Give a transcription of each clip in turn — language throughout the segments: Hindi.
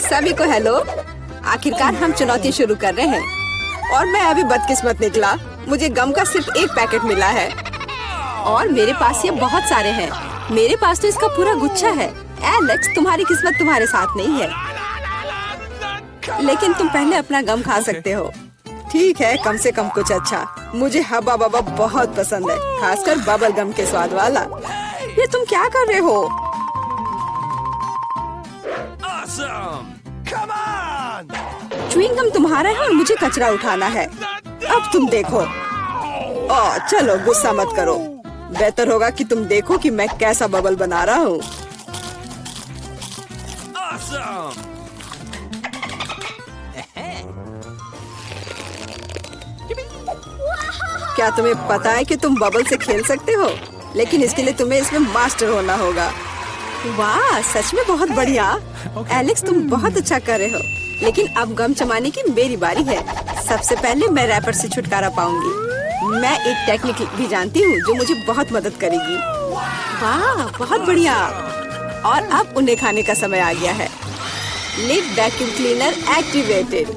सभी को हेलो। आखिरकार हम चुनौती शुरू कर रहे हैं और मैं अभी बदकिस्मत निकला। मुझे गम का सिर्फ एक पैकेट मिला है और मेरे पास ये बहुत सारे हैं। मेरे पास तो इसका पूरा गुच्छा है। एलेक्स, तुम्हारी किस्मत तुम्हारे साथ नहीं है, लेकिन तुम पहले अपना गम खा सकते हो। ठीक है, कम से कम कुछ अच्छा। मुझे हब्बा बब्बा बहुत पसंद है, खासकर बबल गम के स्वाद वाला। ये तुम क्या कर रहे हो? च्युइंग गम तुम्हारा है और मुझे कचरा उठाना है। अब तुम देखो। चलो गुस्सा मत करो। बेहतर होगा कि तुम देखो कि मैं कैसा बबल बना रहा हूँ। क्या तुम्हें पता है कि तुम बबल से खेल सकते हो? लेकिन इसके लिए तुम्हें इसमें मास्टर होना होगा। वाह, सच में बहुत बढ़िया। एलेक्स, तुम बहुत अच्छा कर रहे हो। लेकिन अब गम चबाने की मेरी बारी है। सबसे पहले मैं रैपर से छुटकारा पाऊंगी। मैं एक टेक्निक भी जानती हूँ जो मुझे बहुत मदद करेगी। वाह, बहुत बढ़िया। और अब उन्हें खाने का समय आ गया है। Lid vacuum cleaner activated.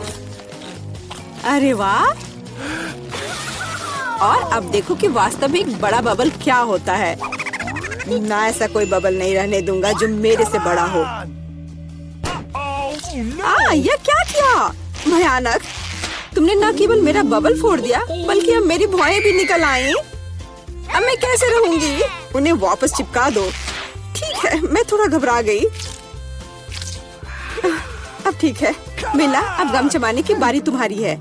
अरे वाह। और अब देखो कि वास्तव में एक बड़ा बबल क्या होता है। ना, ऐसा कोई बबल नहीं रहने दूंगा जो मेरे से बड़ा हो। यह क्या किया? भयानक। तुमने न केवल मेरा बबल फोड़ दिया, बल्कि अब मेरी भौएं भी निकल आई। अब मैं कैसे रहूंगी? उन्हें वापस चिपका दो। ठीक है, मैं थोड़ा घबरा गई। अब ठीक है मिला, अब गम चबाने की बारी तुम्हारी है।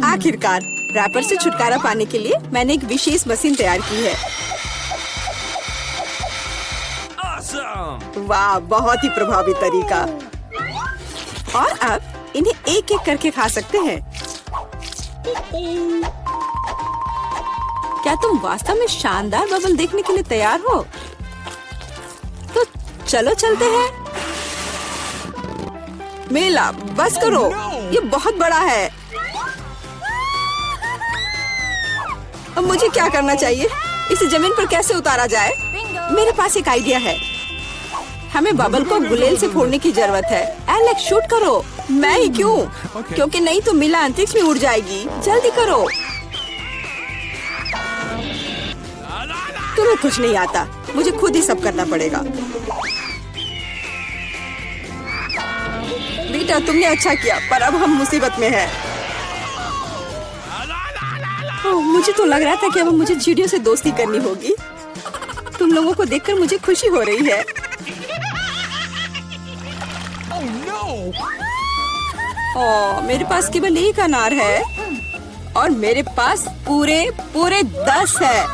आखिरकार रैपर से छुटकारा पाने के लिए मैंने एक विशेष मशीन तैयार की है। वाह, बहुत ही प्रभावी तरीका। और अब इन्हें एक एक करके खा सकते हैं। क्या तुम वास्तव में शानदार बबल देखने के लिए तैयार हो? तो चलो चलते हैं। मेला, बस करो, ये बहुत बड़ा है। अब मुझे क्या करना चाहिए? इसे जमीन पर कैसे उतारा जाए? मेरे पास एक आइडिया है। हमें बबल को गुलेल से फोड़ने की जरूरत है। एलेक्स, शूट करो। मैं ही क्यों? क्योंकि नहीं तो मिला अंतरिक्ष में उड़ जाएगी। जल्दी करो। तुम्हें कुछ नहीं आता, मुझे खुद ही सब करना पड़ेगा। बेटा, तुमने अच्छा किया, पर अब हम मुसीबत में हैं। मुझे तो लग रहा था कि अब मुझे चिड़ियों से दोस्ती करनी होगी। तुम लोगों को देखकर मुझे खुशी हो रही है। मेरे पास केवल एक अनार है और मेरे पास पूरे 10 है।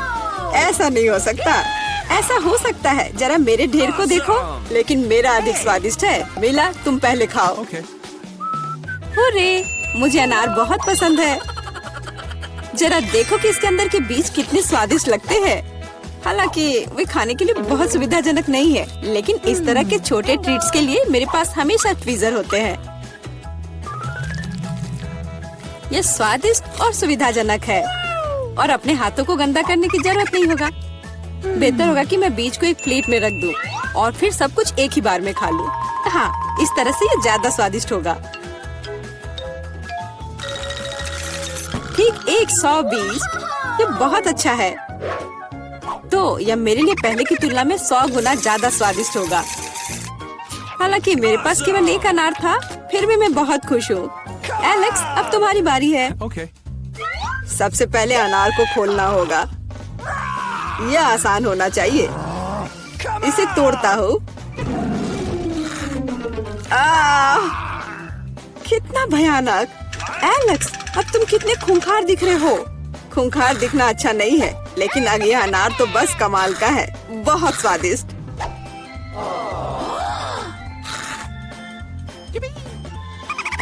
ऐसा नहीं हो सकता। ऐसा हो सकता है, जरा मेरे ढेर को देखो। लेकिन मेरा अधिक स्वादिष्ट है। मिला, तुम पहले खाओ। अरे, मुझे अनार बहुत पसंद है। जरा देखो कि इसके अंदर के बीज कितने स्वादिष्ट लगते हैं। हालांकि वे खाने के लिए बहुत सुविधाजनक नहीं है, लेकिन इस तरह के छोटे ट्रीट्स के लिए मेरे पास हमेशा ट्वीजर होते हैं। यह स्वादिष्ट और सुविधाजनक है और अपने हाथों को गंदा करने की जरूरत नहीं होगा। बेहतर होगा कि मैं बीज को एक प्लेट में रख दूं और फिर सब कुछ एक ही बार में खा लूं। हाँ, इस तरह से ये ज्यादा स्वादिष्ट होगा। ठीक 120। ये बहुत अच्छा है। तो यह मेरे लिए पहले की तुलना में 100 गुना ज्यादा स्वादिष्ट होगा। हालांकि मेरे पास केवल एक अनार था, फिर भी मैं बहुत खुश हूँ। एलेक्स, अब तुम्हारी बारी है। सबसे पहले अनार को खोलना होगा। यह आसान होना चाहिए। इसे तोड़ता हूँ। कितना भयानक। एलेक्स, अब तुम कितने खूंखार दिख रहे हो। खूंखार दिखना अच्छा नहीं है, लेकिन अब यह अनार तो बस कमाल का है। बहुत स्वादिष्ट।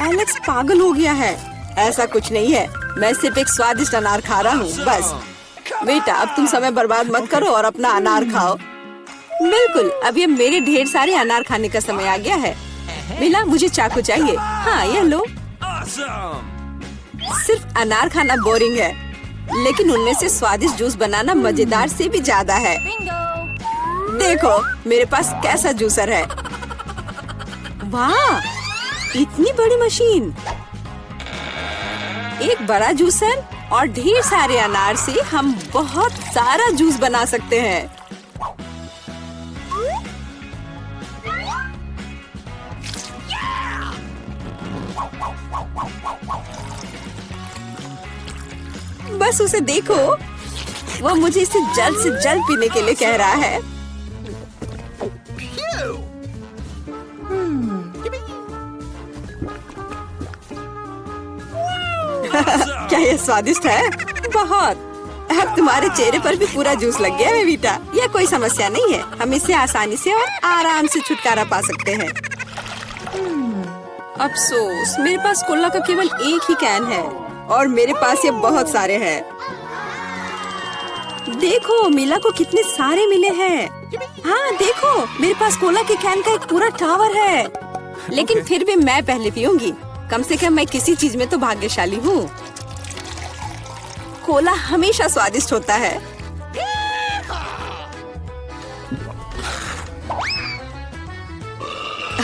एलेक्स पागल हो गया है। ऐसा कुछ नहीं है, मैं सिर्फ एक स्वादिष्ट अनार खा रहा हूँ, बस। बेटा, अब तुम समय बर्बाद मत करो और अपना अनार खाओ। बिल्कुल, अब ये मेरे ढेर सारे अनार खाने का समय आ गया है। मिला, मुझे चाकू चाहिए। हाँ, यह लो। सिर्फ अनार खाना बोरिंग है, लेकिन उनमें से स्वादिष्ट जूस बनाना मजेदार से भी ज्यादा है। देखो मेरे पास कैसा जूसर है। वाह, इतनी बड़ी मशीन, एक बड़ा जूसर और ढेर सारे अनार से हम बहुत सारा जूस बना सकते हैं। बस उसे देखो, वो मुझे इसे जल्द से जल्द पीने के लिए कह रहा है। क्या ये स्वादिष्ट है? बहुत। अब तुम्हारे चेहरे पर भी पूरा जूस लग गया है बेटा। यह कोई समस्या नहीं है, हम इससे आसानी से और आराम से छुटकारा पा सकते हैं। अफसोस, मेरे पास कोला का केवल एक ही कैन है और मेरे पास ये बहुत सारे हैं। देखो मीला को कितने सारे मिले हैं। हाँ देखो, मेरे पास कोला के कैन का एक पूरा टावर है। लेकिन फिर भी मैं पहले पीऊंगी। कम से कम मैं किसी चीज में तो भाग्यशाली हूँ। कोला हमेशा स्वादिष्ट होता है।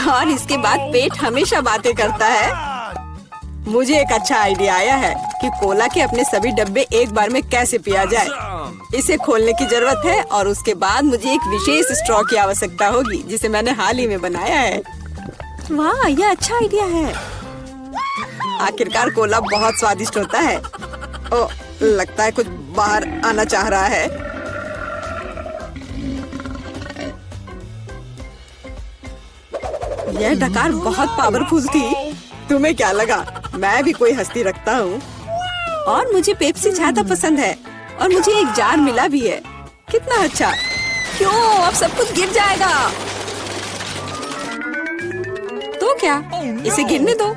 और इसके बाद पेट हमेशा बातें करता है। मुझे एक अच्छा आइडिया आया है कि कोला के अपने सभी डब्बे एक बार में कैसे पिया जाए। इसे खोलने की जरूरत है और उसके बाद मुझे एक विशेष स्ट्रॉ की आवश्यकता होगी जिसे मैंने हाल ही में बनाया है। वाह, यह अच्छा आइडिया है। आखिरकार कोला बहुत स्वादिष्ट होता है। ओ, लगता है कुछ बाहर आना चाह रहा है। यह डकार बहुत पावरफुल थी। तुम्हें क्या लगा मैं भी कोई हस्ती रखता हूँ? और मुझे पेप्सी ज्यादा पसंद है और मुझे एक जार मिला भी है। कितना अच्छा। क्यों, अब सब कुछ गिर जाएगा। तो क्या, इसे गिरने दो।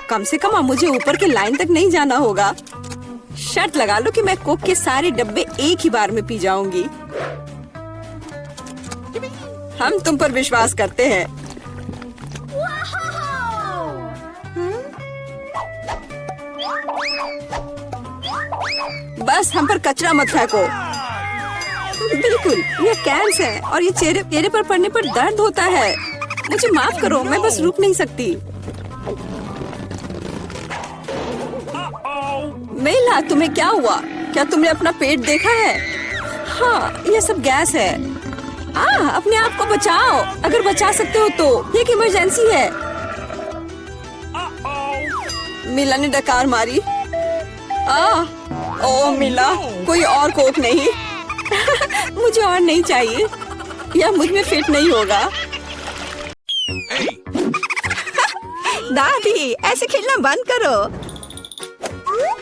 कम से कम अब मुझे ऊपर के लाइन तक नहीं जाना होगा। शर्त लगा लो कि मैं कोक के सारे डब्बे एक ही बार में पी जाऊंगी। हम तुम पर विश्वास करते हैं। बस हम पर कचरा मत फेंको। बिल्कुल, ये कैंस है और ये चेहरे पर पड़ने पर दर्द होता है। मुझे माफ करो, मैं बस रुक नहीं सकती। मेला, तुम्हें क्या हुआ? क्या तुमने अपना पेट देखा है? हाँ, ये सब गैस है। अपने आप को बचाओ, अगर बचा सकते हो तो। ये एक इमरजेंसी है। मिला ने डकार मारी। ओ मिला, कोई और कोक नहीं? मुझे और नहीं चाहिए, यह मुझ में फिट नहीं होगा। दादी, ऐसे खेलना बंद करो।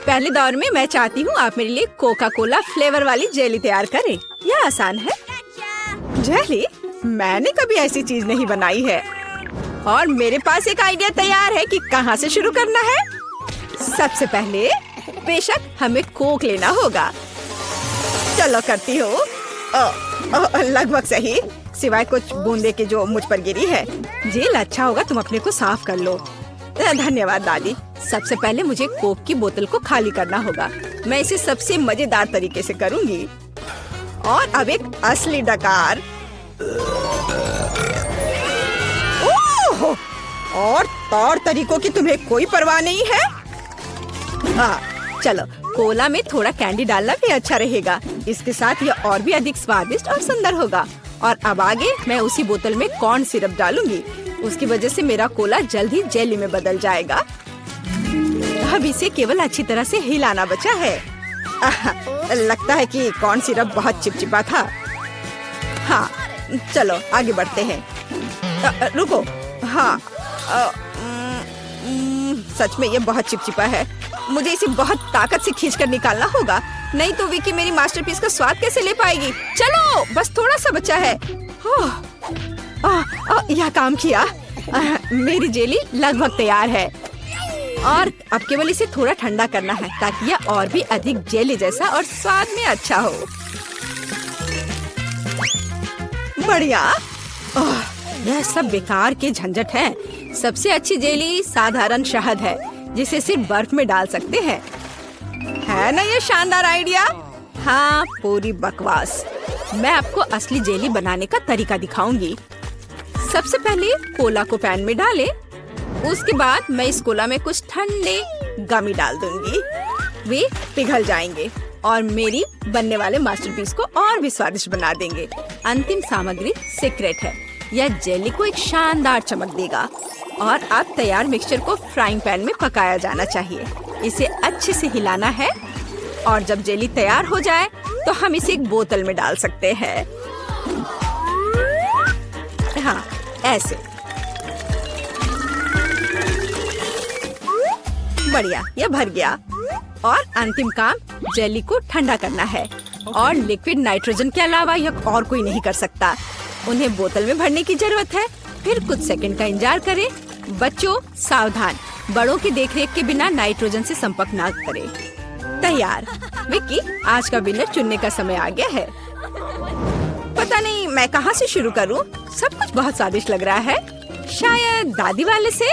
पहले दौर में मैं चाहती हूँ आप मेरे लिए कोका कोला फ्लेवर वाली जेली तैयार करें। यह आसान है। जेली? मैंने कभी ऐसी चीज नहीं बनाई है। और मेरे पास एक आइडिया तैयार है कि कहाँ से शुरू करना है। सबसे पहले बेशक हमें कोक लेना होगा। चलो करती हूँ। लगभग सही, सिवाय कुछ बूंदे के जो मुझ पर गिरी है। जेल अच्छा होगा, तुम अपने को साफ कर लो। धन्यवाद दादी। सबसे पहले मुझे कोक की बोतल को खाली करना होगा। मैं इसे सबसे मजेदार तरीके से करूंगी। और अब एक असली डकार। ओह! और तौर तरीकों की तुम्हें कोई परवाह नहीं है? चलो, कोला में थोड़ा कैंडी डालना भी अच्छा रहेगा। इसके साथ यह और भी अधिक स्वादिष्ट और सुंदर होगा। और अब आगे मैं उसी बोतल में कॉर्न सिरप डालूंगी। उसकी वजह से मेरा कोला जल्द ही जेली में बदल जाएगा। अब इसे केवल अच्छी तरह से हिलाना बचा है। लगता है कि कॉर्न सिरप बहुत चिपचिपा था। हाँ, चलो आगे बढ़ते हैं। रुको, हाँ, सच में ये बहुत चिपचिपा है। मुझे इसे बहुत ताकत से खींचकर निकालना होगा, नहीं तो विकी मेरी मास्टरपीस का स्वाद कैसे ले पाएगी। चलो, बस थोड़ा सा बचा है। यह काम किया। मेरी जेली लगभग तैयार है और अब केवल इसे थोड़ा ठंडा करना है ताकि यह और भी अधिक जेली जैसा और स्वाद में अच्छा हो। बढ़िया। यह सब बेकार के झंझट है। सबसे अच्छी जेली साधारण शहद है जिसे सिर्फ बर्फ में डाल सकते हैं। है ना ये शानदार आइडिया? हाँ, पूरी बकवास। मैं आपको असली जेली बनाने का तरीका दिखाऊंगी। सबसे पहले कोला को पैन में डालें उसके बाद मैं इस कोला में कुछ ठंडे गमी डाल दूंगी। वे पिघल जाएंगे और मेरी बनने वाले मास्टरपीस को और भी स्वादिष्ट बना देंगे। अंतिम सामग्री सीक्रेट है। यह जेली को एक शानदार चमक देगा और अब तैयार मिक्सचर को फ्राइंग पैन में पकाया जाना चाहिए। इसे अच्छे से हिलाना है और जब जेली तैयार हो जाए तो हम इसे एक बोतल में डाल सकते हैं। हाँ, ऐसे। बढ़िया, यह भर गया। और अंतिम काम जेली को ठंडा करना है और लिक्विड नाइट्रोजन के अलावा यह और कोई नहीं कर सकता। उन्हें बोतल में भरने की जरूरत है। फिर कुछ सेकंड का इंतजार करें। बच्चों सावधान, बड़ों की देखरेख के बिना नाइट्रोजन से संपर्क ना करें। तैयार। विक्की, आज का विनर चुनने का समय आ गया है। पता नहीं मैं कहाँ से शुरू करूँ। सब कुछ बहुत स्वादिष्ट लग रहा है। शायद दादी वाले से।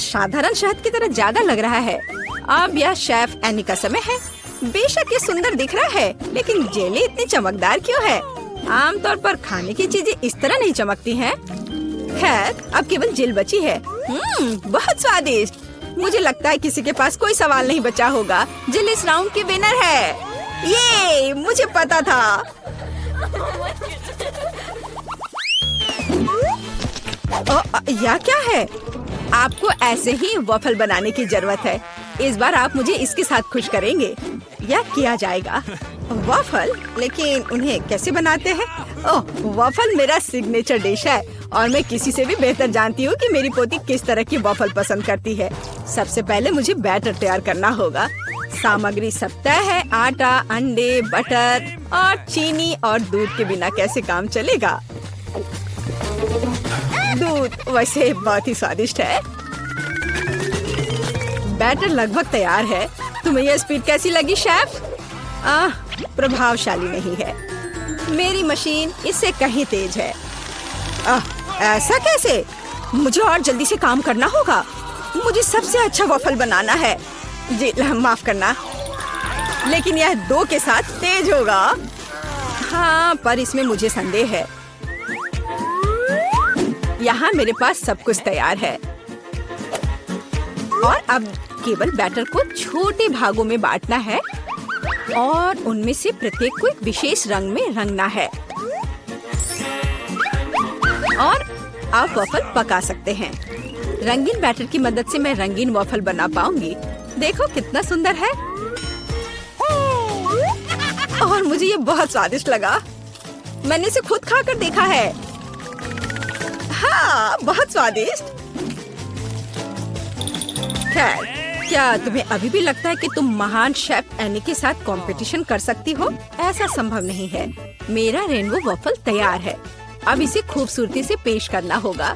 साधारण शहद की तरह ज्यादा लग रहा है। अब यह शेफ एनी का समय है। बेशक ये सुंदर दिख रहा है, लेकिन जेली इतनी चमकदार क्यों है? आमतौर पर खाने की चीजें इस तरह नहीं चमकती हैं। खैर, अब केवल जेल बची है। बहुत स्वादिष्ट। मुझे लगता है किसी के पास कोई सवाल नहीं बचा होगा। जेल इस राउंड की विनर है। ये मुझे पता था। यह क्या है? आपको ऐसे ही वॉफल बनाने की जरूरत है। इस बार आप मुझे इसके साथ खुश करेंगे। यह किया जाएगा। वॉफल? लेकिन उन्हें कैसे बनाते हैं? ओह, वॉफल मेरा सिग्नेचर डिश है और मैं किसी से भी बेहतर जानती हूँ कि मेरी पोती किस तरह की वॉफल पसंद करती है। सबसे पहले मुझे बैटर तैयार करना होगा। सामग्री सब तय है। आटा, अंडे, बटर और चीनी और दूध के बिना कैसे काम चलेगा? दूध वैसे बहुत ही स्वादिष्ट है। बैटर लगभग तैयार है। तुम्हें यह स्पीड कैसी लगी शेफ? प्रभावशाली नहीं है। मेरी मशीन इससे कहीं तेज है। ऐसा कैसे? मुझे और जल्दी से काम करना होगा। मुझे सबसे अच्छा वॉफल बनाना है। जी माफ करना, लेकिन यह 2 के साथ तेज होगा। हाँ, पर इसमें मुझे संदेह है। यहाँ मेरे पास सब कुछ तैयार है और अब केवल बैटर को छोटे भागों में बांटना है और उनमें से प्रत्येक को एक विशेष रंग में रंगना है और आप वॉफल पका सकते हैं। रंगीन बैटर की मदद से मैं रंगीन वॉफल बना पाऊंगी। देखो कितना सुंदर है और मुझे ये बहुत स्वादिष्ट लगा। मैंने इसे खुद खाकर देखा है। हाँ, बहुत स्वादिष्ट। खैर, क्या तुम्हें अभी भी लगता है कि तुम महान शेफ एनी के साथ कंपटीशन कर सकती हो? ऐसा संभव नहीं है। मेरा रेनबो वॉफल तैयार है। अब इसे खूबसूरती से पेश करना होगा।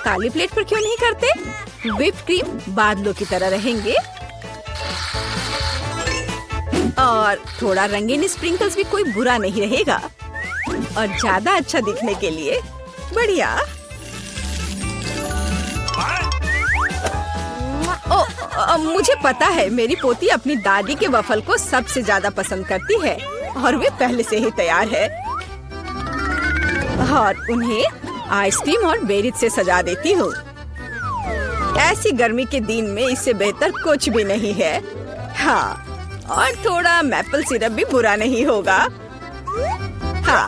काली प्लेट पर क्यों नहीं करते? व्हिप क्रीम बादलों की तरह रहेंगे और थोड़ा रंगीन स्प्रिंकल्स भी कोई बुरा नहीं रहेगा और ज्यादा अच्छा दिखने के लिए। बढ़िया। मुझे पता है मेरी पोती अपनी दादी के वफल को सबसे ज्यादा पसंद करती है और वे पहले से ही तैयार है और उन्हें आइसक्रीम और बेरीज से सजा देती हूँ। ऐसी गर्मी के दिन में इससे बेहतर कुछ भी नहीं है। हाँ, और थोड़ा मैपल सिरप भी बुरा नहीं होगा। हाँ,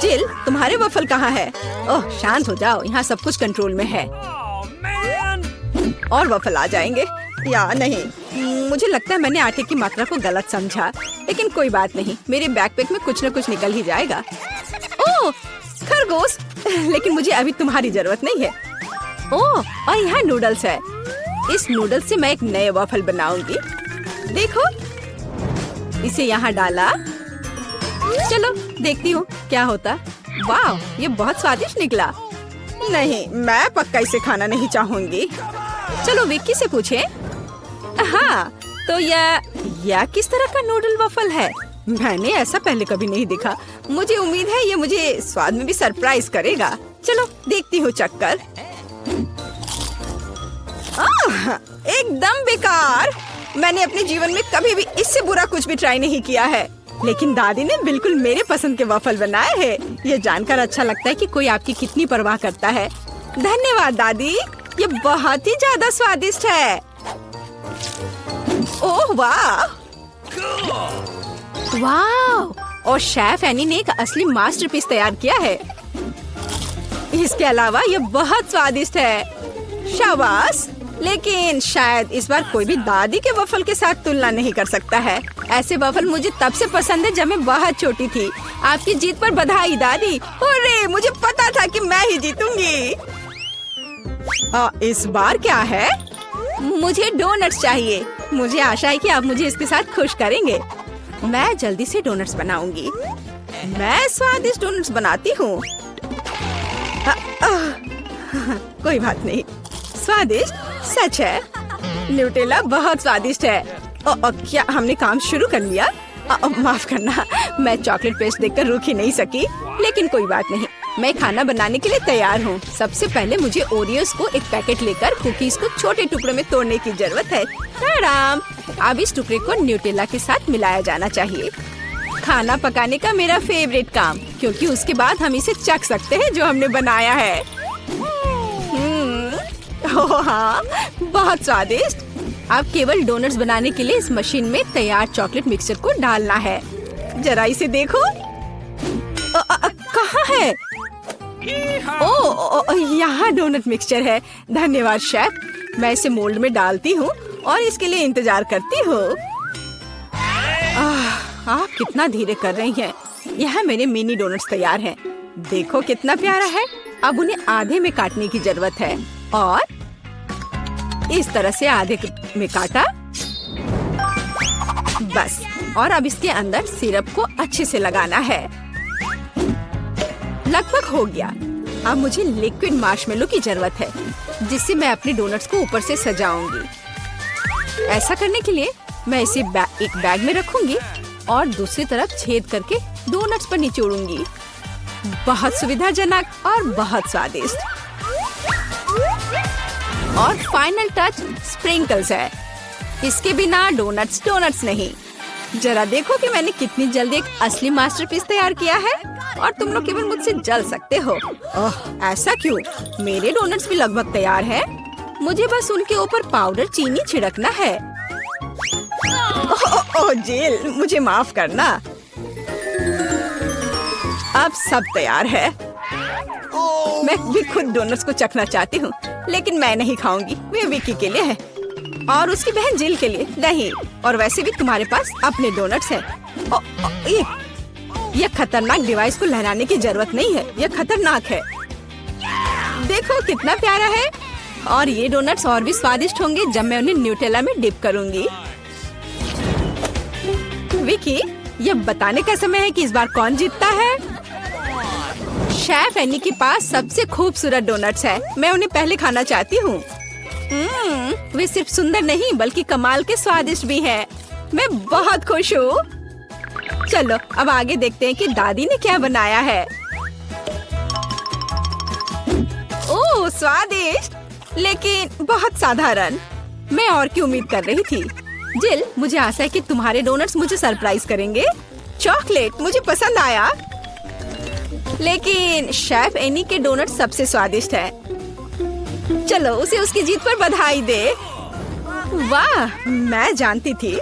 जिल, तुम्हारे वफल कहाँ है? ओह, शांत हो जाओ, यहाँ सब कुछ कंट्रोल में है। और वफल आ जाएंगे या नहीं? मुझे लगता है मैंने आटे की मात्रा को गलत समझा, लेकिन कोई बात नहीं, मेरे बैकपैक में कुछ न कुछ निकल ही जाएगा। ओह, खरगोश, लेकिन मुझे अभी तुम्हारी जरूरत नहीं है। ओह, और यहाँ नूडल्स है। इस नूडल्स से मैं एक नए वफल बनाऊंगी। देखो, इसे यहाँ डाला। चलो देखती हूँ क्या होता। वाह, ये बहुत स्वादिष्ट निकला। नहीं, मैं पक्का इसे खाना नहीं चाहूंगी। चलो विक्की से पूछें। हाँ, तो यह किस तरह का नूडल वफल है? मैंने ऐसा पहले कभी नहीं देखा। मुझे उम्मीद है ये मुझे स्वाद में भी सरप्राइज करेगा। चलो देखती हूँ चक्कर। एकदम बेकार। मैंने अपने जीवन में कभी भी इससे बुरा कुछ भी ट्राई नहीं किया है। लेकिन दादी ने बिल्कुल मेरे पसंद के वफल बनाए हैं। ये जानकर अच्छा लगता है कि कोई आपकी कितनी परवाह करता है। धन्यवाद दादी, ये बहुत ही ज्यादा स्वादिष्ट है। ओह वाह वाह! और शेफ एनी ने एक असली मास्टरपीस तैयार किया है। इसके अलावा ये बहुत स्वादिष्ट है। शाबाश! लेकिन शायद इस बार कोई भी दादी के वफल के साथ तुलना नहीं कर सकता है। ऐसे वफल मुझे तब से पसंद है जब मैं बहुत छोटी थी। आपकी जीत पर बधाई दादी। अरे मुझे पता था कि मैं ही जीतूंगी। इस बार क्या है? मुझे डोनट्स चाहिए। मुझे आशा है कि आप मुझे इसके साथ खुश करेंगे। मैं जल्दी से डोनट्स बनाऊंगी। मैं स्वादिष्ट डोनट्स बनाती हूँ। कोई बात नहीं, स्वादिष्ट सच है। न्यूटेला बहुत स्वादिष्ट है। क्या हमने काम शुरू कर लिया? माफ करना, मैं चॉकलेट पेस्ट देखकर रुक ही नहीं सकी। लेकिन कोई बात नहीं, मैं खाना बनाने के लिए तैयार हूँ। सबसे पहले मुझे ओरियोस को एक पैकेट लेकर कुकीज को छोटे टुकड़ों में तोड़ने की जरूरत है। आराम। अब इस टुकड़े को न्यूटेला के साथ मिलाया जाना चाहिए। खाना पकाने का मेरा फेवरेट काम, क्योंकि उसके बाद हम इसे चख सकते हैं जो हमने बनाया है। ओह हाँ, बहुत स्वादिष्ट। अब केवल डोनट्स बनाने के लिए इस मशीन में तैयार चॉकलेट मिक्सचर को डालना है। जरा इसे देखो। कहाँ है? ओह, यहाँ डोनट मिक्सचर है। धन्यवाद शेफ। मैं इसे मोल्ड में डालती हूँ और इसके लिए इंतजार करती हूँ। आप कितना धीरे कर रही हैं। यहाँ मेरे मिनी डोनट्स तैयार हैं। देखो कितना प्यारा है। अब उन्हें आधे में काटने की जरूरत है और इस तरह से आधे में काटा। बस। और अब इसके अंदर सिरप को अच्छे से लगाना है। लगभग हो गया। अब मुझे लिक्विड मार्शमेलो की जरूरत है, जिससे मैं अपने डोनट्स को ऊपर से सजाऊंगी। ऐसा करने के लिए मैं इसे एक बैग में रखूंगी और दूसरी तरफ छेद करके डोनट्स पर निचोड़ूंगी। बहुत सुविधाजनक और बहुत स्वादिष्ट। और फाइनल टच स्प्रिंकल्स है। इसके बिना डोनट्स डोनट्स नहीं। जरा देखो कि मैंने कितनी जल्दी एक असली मास्टरपीस तैयार किया है और तुम लोग केवल मुझसे जल सकते हो। ओह, ऐसा क्यों? मेरे डोनट्स भी लगभग तैयार हैं। मुझे बस उनके ऊपर पाउडर चीनी छिड़कना है। ओह जिल, मुझे माफ करना। अब सब तैयार है। मैं भी खुद डोनट्स को चखना चाहती हूँ, लेकिन मैं नहीं खाऊंगी। वे विकी के लिए है और उसकी बहन जिल के लिए नहीं। और वैसे भी तुम्हारे पास अपने डोनट्स हैं। ये खतरनाक डिवाइस को लहराने की जरूरत नहीं है। यह खतरनाक है। देखो कितना प्यारा है। और ये डोनट्स और भी स्वादिष्ट होंगे जब मैं उन्हें न्यूटेला में डिप करूंगी। विकी, ये बताने का समय है कि इस बार कौन जीतता है। शेफ एनी के पास सबसे खूबसूरत डोनट्स है। मैं उन्हें पहले खाना चाहती हूँ। वे सिर्फ सुंदर नहीं बल्कि कमाल के स्वादिष्ट भी हैं। मैं बहुत खुश हूँ। चलो अब आगे देखते हैं कि दादी ने क्या बनाया है। ओह स्वादिष्ट, लेकिन बहुत साधारण। मैं और की उम्मीद कर रही थी। जिल, मुझे आशा है कि तुम्हारे डोनट्स मुझे सरप्राइज करेंगे। चॉकलेट मुझे पसंद आया, लेकिन शेफ एनी के डोनट सबसे स्वादिष्ट है। चलो उसे उसकी जीत पर बधाई दे। वाह, मैं जानती थी